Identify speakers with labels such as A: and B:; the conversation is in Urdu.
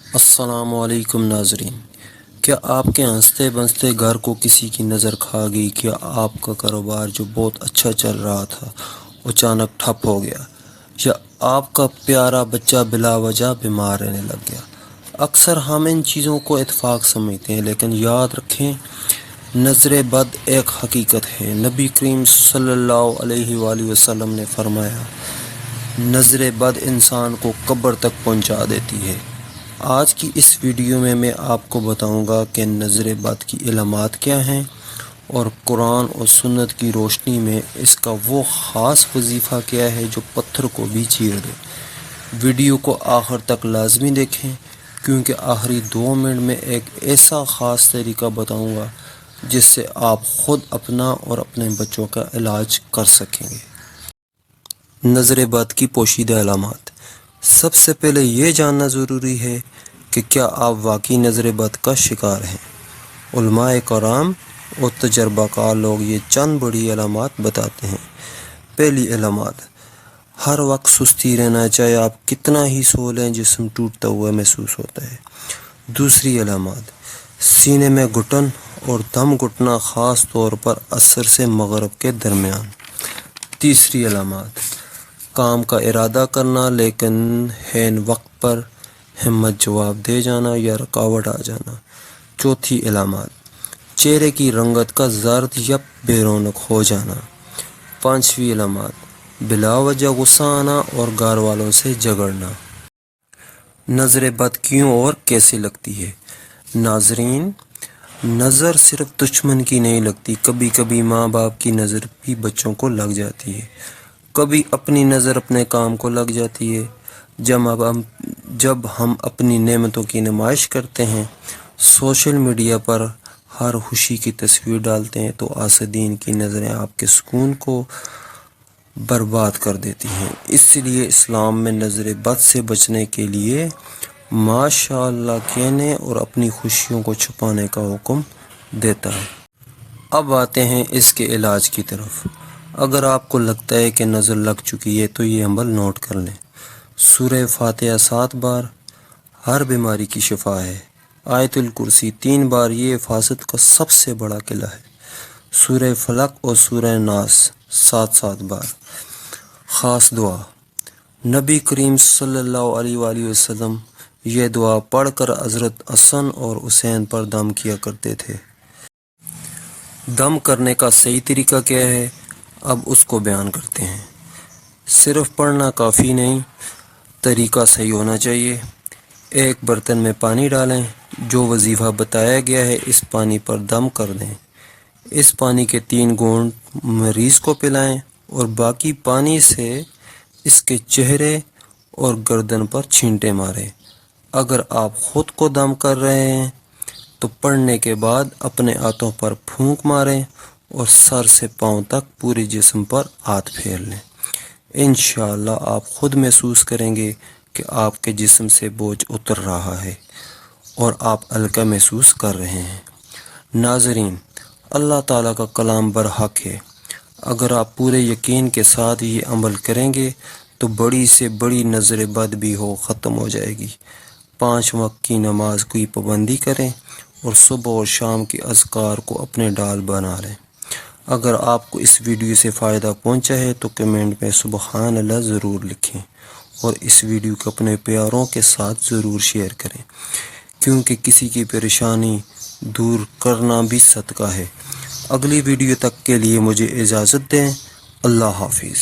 A: السلام علیکم ناظرین، کیا آپ کے ہنستے بنستے گھر کو کسی کی نظر کھا گئی؟ کیا آپ کا کاروبار جو بہت اچھا چل رہا تھا اچانک ٹھپ ہو گیا؟ یا آپ کا پیارا بچہ بلا وجہ بیمار رہنے لگ گیا؟ اکثر ہم ان چیزوں کو اتفاق سمجھتے ہیں، لیکن یاد رکھیں نظر بد ایک حقیقت ہے۔ نبی کریم صلی اللہ علیہ وآلہ وسلم نے فرمایا، نظر بد انسان کو قبر تک پہنچا دیتی ہے۔ آج کی اس ویڈیو میں آپ کو بتاؤں گا کہ نظر بد کی علامات کیا ہیں اور قرآن اور سنت کی روشنی میں اس کا وہ خاص وظیفہ کیا ہے جو پتھر کو بھی چیر دے۔ ویڈیو کو آخر تک لازمی دیکھیں، کیونکہ آخری 2 منٹ میں ایک ایسا خاص طریقہ بتاؤں گا جس سے آپ خود اپنا اور اپنے بچوں کا علاج کر سکیں گے۔ نظر بد کی پوشیدہ علامات۔ سب سے پہلے یہ جاننا ضروری ہے کہ کیا آپ واقعی نظر بد کا شکار ہیں۔ علماء کرام اور تجربہ کار لوگ یہ چند بڑی علامات بتاتے ہیں۔ پہلی علامات، ہر وقت سستی رہنا، چاہے آپ کتنا ہی سو لیں جسم ٹوٹتا ہوا محسوس ہوتا ہے۔ دوسری علامات، سینے میں گھٹن اور دم گھٹنا، خاص طور پر عصر سے مغرب کے درمیان۔ تیسری علامات، کام کا ارادہ کرنا لیکن عین وقت پر ہمت جواب دے جانا یا رکاوٹ آ جانا۔ چوتھی علامات، چہرے کی رنگت کا زرد یا بے رونق ہو جانا۔ پانچویں علامات، بلا وجہ غصہ آنا اور گھر والوں سے جھگڑنا۔ نظر بد کیوں اور کیسے لگتی ہے؟ ناظرین، نظر صرف دشمن کی نہیں لگتی، کبھی کبھی ماں باپ کی نظر بھی بچوں کو لگ جاتی ہے۔ کبھی اپنی نظر اپنے کام کو لگ جاتی ہے۔ جب ہم اپنی نعمتوں کی نمائش کرتے ہیں، سوشل میڈیا پر ہر خوشی کی تصویر ڈالتے ہیں، تو حاسدین کی نظریں آپ کے سکون کو برباد کر دیتی ہیں۔ اس لیے اسلام میں نظر بد سے بچنے کے لیے ماشاء اللہ کہنے اور اپنی خوشیوں کو چھپانے کا حکم دیتا ہے۔ اب آتے ہیں اس کے علاج کی طرف۔ اگر آپ کو لگتا ہے کہ نظر لگ چکی ہے تو یہ عمل نوٹ کر لیں۔ سورہ فاتحہ 7 بار ہر بیماری کی شفا ہے۔ آیت الکرسی 3 بار یہ حفاظت کا سب سے بڑا قلعہ ہے۔ سورہ فلق اور سورہ ناس 7 بار۔ خاص دعا، نبی کریم صلی اللہ علیہ وآلہ وسلم یہ دعا پڑھ کر حضرت حسن اور حسین پر دم کیا کرتے تھے۔ دم کرنے کا صحیح طریقہ کیا ہے، اب اس کو بیان کرتے ہیں۔ صرف پڑھنا کافی نہیں، طریقہ صحیح ہونا چاہیے۔ ایک برتن میں پانی ڈالیں، جو وظیفہ بتایا گیا ہے اس پانی پر دم کر دیں۔ اس پانی کے 3 گھونٹ مریض کو پلائیں اور باقی پانی سے اس کے چہرے اور گردن پر چھینٹے ماریں۔ اگر آپ خود کو دم کر رہے ہیں تو پڑھنے کے بعد اپنے ہاتھوں پر پھونک ماریں اور سر سے پاؤں تک پورے جسم پر ہاتھ پھیر لیں۔ انشاءاللہ آپ خود محسوس کریں گے کہ آپ کے جسم سے بوجھ اتر رہا ہے اور آپ ہلکا محسوس کر رہے ہیں۔ ناظرین، اللہ تعالیٰ کا کلام برحق ہے۔ اگر آپ پورے یقین کے ساتھ یہ عمل کریں گے تو بڑی سے بڑی نظر بد بھی ختم ہو جائے گی۔ 5 وقت کی نماز کی پابندی کریں اور صبح اور شام کے اذکار کو اپنے ڈال بنا لیں۔ اگر آپ کو اس ویڈیو سے فائدہ پہنچا ہے تو کمنٹ میں سبحان اللہ ضرور لکھیں اور اس ویڈیو کو اپنے پیاروں کے ساتھ ضرور شیئر کریں، کیونکہ کسی کی پریشانی دور کرنا بھی صدقہ ہے۔ اگلی ویڈیو تک کے لیے مجھے اجازت دیں۔ اللہ حافظ۔